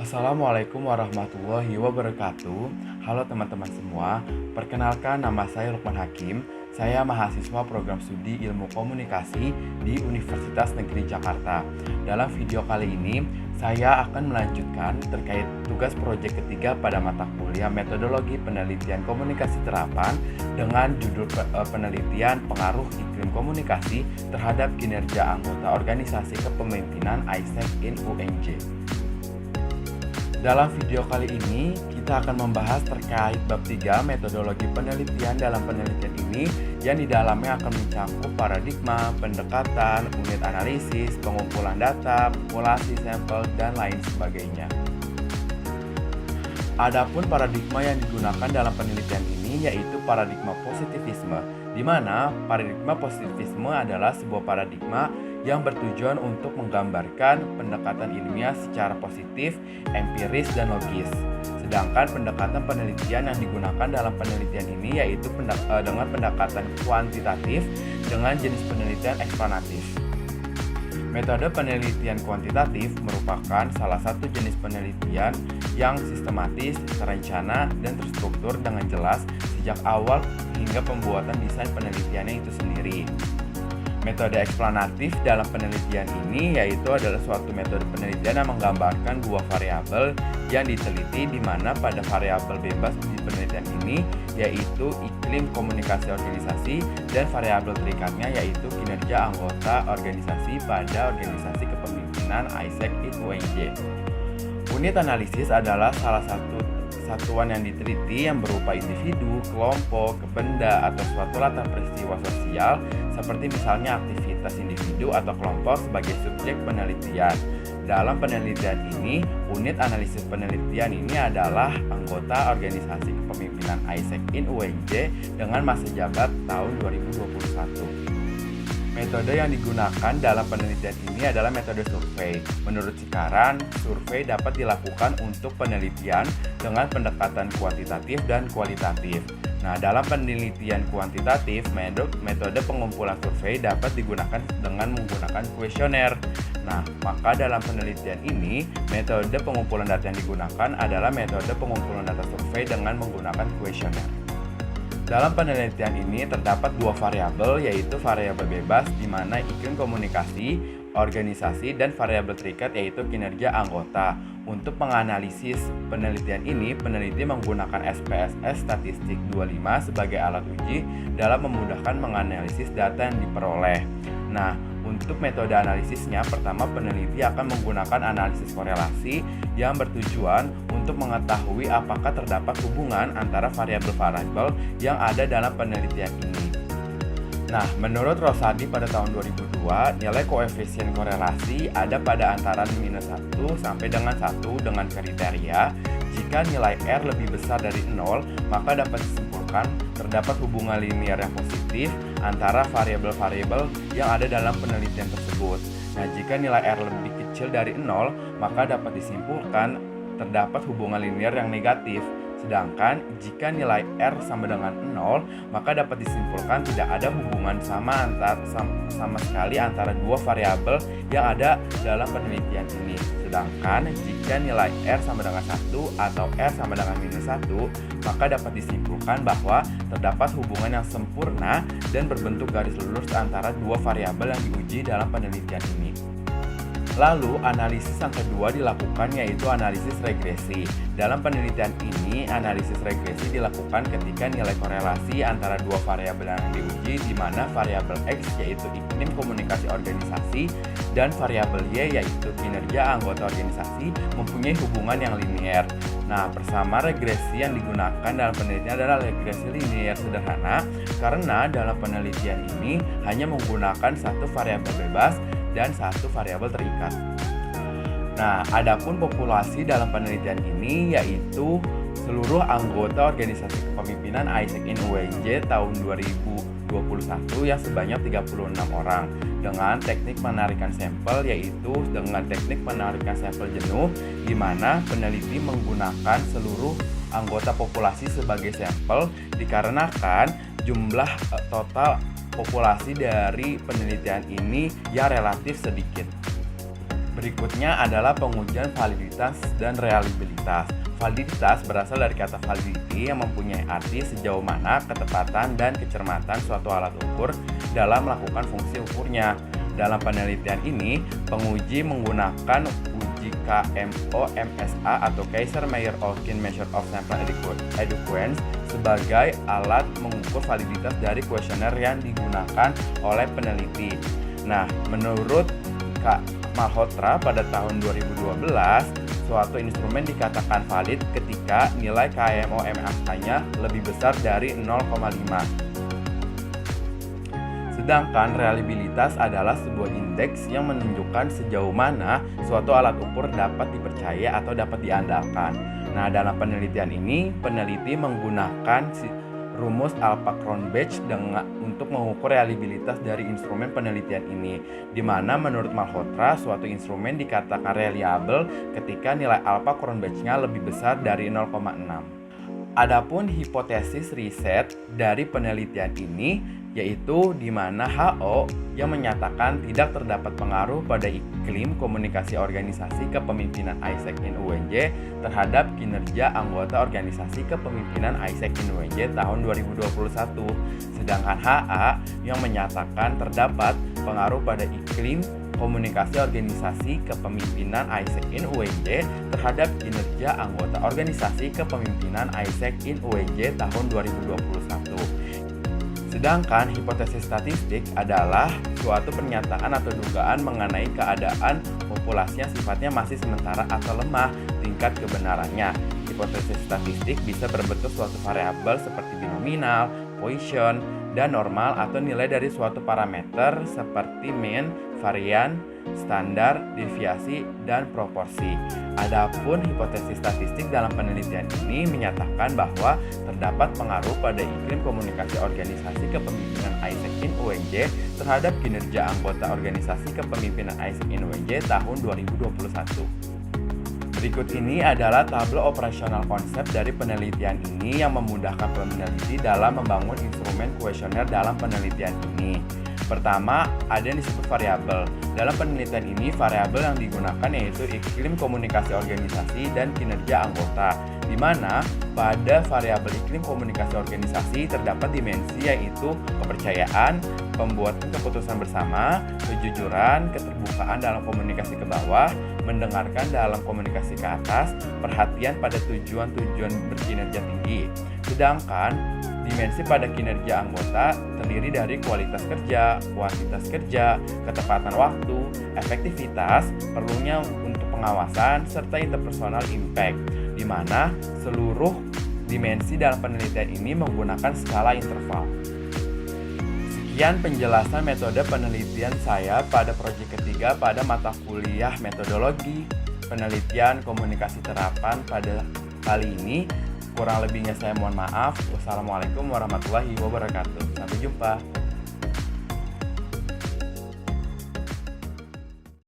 Assalamualaikum warahmatullahi wabarakatuh. Halo teman-teman semua, perkenalkan nama saya Lukman Hakim. Saya mahasiswa program studi Ilmu Komunikasi di Universitas Negeri Jakarta. Dalam video kali ini, saya akan melanjutkan terkait tugas proyek ketiga pada mata kuliah Metodologi Penelitian Komunikasi Terapan dengan judul penelitian pengaruh iklim komunikasi terhadap kinerja anggota organisasi kepemimpinan AIESEC in UNJ. Dalam video kali ini, kita akan membahas terkait bab 3 metodologi penelitian. Dalam penelitian ini, yang di dalamnya akan mencakup paradigma, pendekatan, unit analisis, pengumpulan data, populasi sampel, dan lain sebagainya. Adapun paradigma yang digunakan dalam penelitian ini yaitu paradigma positivisme, di mana paradigma positivisme adalah sebuah paradigma yang bertujuan untuk menggambarkan pendekatan ilmiah secara positif, empiris, dan logis. Sedangkan pendekatan penelitian yang digunakan dalam penelitian ini yaitu dengan pendekatan kuantitatif dengan jenis penelitian eksplanatif. Metode penelitian kuantitatif merupakan salah satu jenis penelitian yang sistematis, terencana, dan terstruktur dengan jelas sejak awal hingga pembuatan desain penelitiannya itu sendiri. Metode eksplanatif dalam penelitian ini yaitu adalah suatu metode penelitian yang menggambarkan dua variabel yang diteliti, di mana pada variabel bebas di penelitian ini yaitu iklim komunikasi organisasi dan variabel terikatnya yaitu kinerja anggota organisasi pada organisasi kepemimpinan AIESEC in UNJ. Unit analisis adalah salah satu satuan yang diteliti yang berupa individu, kelompok, benda, atau suatu latar peristiwa sosial seperti misalnya aktivitas individu atau kelompok sebagai subjek penelitian. Dalam penelitian ini, unit analisis penelitian ini adalah anggota organisasi kepemimpinan AIESEC in UNJ dengan masa jabat tahun 2021. Metode yang digunakan dalam penelitian ini adalah metode survei. Menurut Cikaran, survei dapat dilakukan untuk penelitian dengan pendekatan kuantitatif dan kualitatif. Nah, dalam penelitian kuantitatif, metode pengumpulan survei dapat digunakan dengan menggunakan kuesioner. Nah, maka dalam penelitian ini, metode pengumpulan data yang digunakan adalah metode pengumpulan data survei dengan menggunakan kuesioner. Dalam penelitian ini terdapat dua variabel, yaitu variabel bebas di mana iklim komunikasi, organisasi, dan variabel terikat yaitu kinerja anggota. Untuk menganalisis penelitian ini, peneliti menggunakan SPSS Statistik 25 sebagai alat uji dalam memudahkan menganalisis data yang diperoleh. Nah, untuk metode analisisnya, pertama peneliti akan menggunakan analisis korelasi yang bertujuan untuk mengetahui apakah terdapat hubungan antara variabel-variabel yang ada dalam penelitian ini. Nah, menurut Rosadi pada tahun 2002, nilai koefisien korelasi ada pada antara -1 sampai dengan 1 dengan kriteria jika nilai R lebih besar dari 0, maka dapat disimpulkan terdapat hubungan linear yang positif antara variabel-variabel yang ada dalam penelitian tersebut. Nah, jika nilai R lebih kecil dari 0, maka dapat disimpulkan terdapat hubungan linear yang negatif. Sedangkan jika nilai R sama dengan 0, maka dapat disimpulkan tidak ada hubungan sama sekali antara dua variabel yang ada dalam penelitian ini. Sedangkan jika nilai R sama dengan 1 atau R sama dengan -1, maka dapat disimpulkan bahwa terdapat hubungan yang sempurna dan berbentuk garis lurus antara dua variabel yang diuji dalam penelitian ini. Lalu, analisis yang kedua dilakukan yaitu analisis regresi. Dalam penelitian ini, analisis regresi dilakukan ketika nilai korelasi antara dua variabel yang diuji, di mana variabel X yaitu iklim komunikasi organisasi dan variabel Y yaitu kinerja anggota organisasi mempunyai hubungan yang linear. Nah, bersama regresi yang digunakan dalam penelitian adalah regresi linear sederhana karena dalam penelitian ini hanya menggunakan satu variabel bebas dan satu variabel terikat. Nah, adapun populasi dalam penelitian ini yaitu seluruh anggota organisasi kepemimpinan AIESEC in UNJ tahun 2021 yang sebanyak 36 orang dengan teknik penarikan sampel yaitu dengan teknik penarikan sampel jenuh, di mana peneliti menggunakan seluruh anggota populasi sebagai sampel dikarenakan jumlah total populasi dari penelitian ini yang relatif sedikit. Berikutnya adalah pengujian validitas dan reliabilitas. Validitas berasal dari kata validity yang mempunyai arti sejauh mana ketepatan dan kecermatan suatu alat ukur dalam melakukan fungsi ukurnya. Dalam penelitian ini, penguji menggunakan uji KMO-MSA atau Kaiser-Meyer-Okin Measure of Sample Adequacy sebagai alat mengukur validitas dari kuesioner yang digunakan oleh peneliti. Nah, menurut Kak Malhotra pada tahun 2012, suatu instrumen dikatakan valid ketika nilai KMO-MSA-nya lebih besar dari 0,5. Sedangkan reliabilitas adalah sebuah indeks yang menunjukkan sejauh mana suatu alat ukur dapat dipercaya atau dapat diandalkan. Nah, dalam penelitian ini, peneliti menggunakan rumus Alpha-Cronbach untuk mengukur reliabilitas dari instrumen penelitian ini, di mana menurut Malhotra suatu instrumen dikatakan reliable ketika nilai Alpha-Cronbach-nya lebih besar dari 0,6. Adapun hipotesis riset dari penelitian ini yaitu di mana HO yang menyatakan tidak terdapat pengaruh pada iklim komunikasi organisasi kepemimpinan ISEC in UNJ terhadap kinerja anggota organisasi kepemimpinan ISEC in UNJ tahun 2021. Sedangkan HA yang menyatakan terdapat pengaruh pada iklim komunikasi organisasi kepemimpinan ISEC in UNJ terhadap kinerja anggota organisasi kepemimpinan ISEC in UNJ tahun 2021. Sedangkan hipotesis statistik adalah suatu pernyataan atau dugaan mengenai keadaan populasi yang sifatnya masih sementara atau lemah tingkat kebenarannya. Hipotesis statistik bisa berbentuk suatu variabel seperti binominal, Poisson, dan normal atau nilai dari suatu parameter seperti mean, varian, standar, deviasi, dan proporsi. Adapun hipotesis statistik dalam penelitian ini menyatakan bahwa terdapat pengaruh pada iklim komunikasi organisasi kepemimpinan ISEC in UNJ terhadap kinerja anggota organisasi kepemimpinan ISEC in UNJ tahun 2021. Berikut ini adalah tabel operasional konsep dari penelitian ini yang memudahkan peneliti dalam membangun instrumen kuesioner dalam penelitian ini. Pertama, ada yang disebut variabel. Dalam penelitian ini, variabel yang digunakan yaitu iklim komunikasi organisasi dan kinerja anggota, di mana pada variabel iklim komunikasi organisasi terdapat dimensi yaitu kepercayaan, pembuatan keputusan bersama, kejujuran, keterbukaan dalam komunikasi ke bawah, mendengarkan dalam komunikasi ke atas, perhatian pada tujuan-tujuan berkinerja tinggi. Sedangkan dimensi pada kinerja anggota terdiri dari kualitas kerja, kuantitas kerja, ketepatan waktu, efektivitas, perlunya untuk pengawasan, serta interpersonal impact, di mana seluruh dimensi dalam penelitian ini menggunakan skala interval. Sekian penjelasan metode penelitian saya pada proyek ketiga pada mata kuliah metodologi penelitian komunikasi terapan pada kali ini. Kurang lebihnya saya mohon maaf. Wassalamualaikum warahmatullahi wabarakatuh. Sampai jumpa.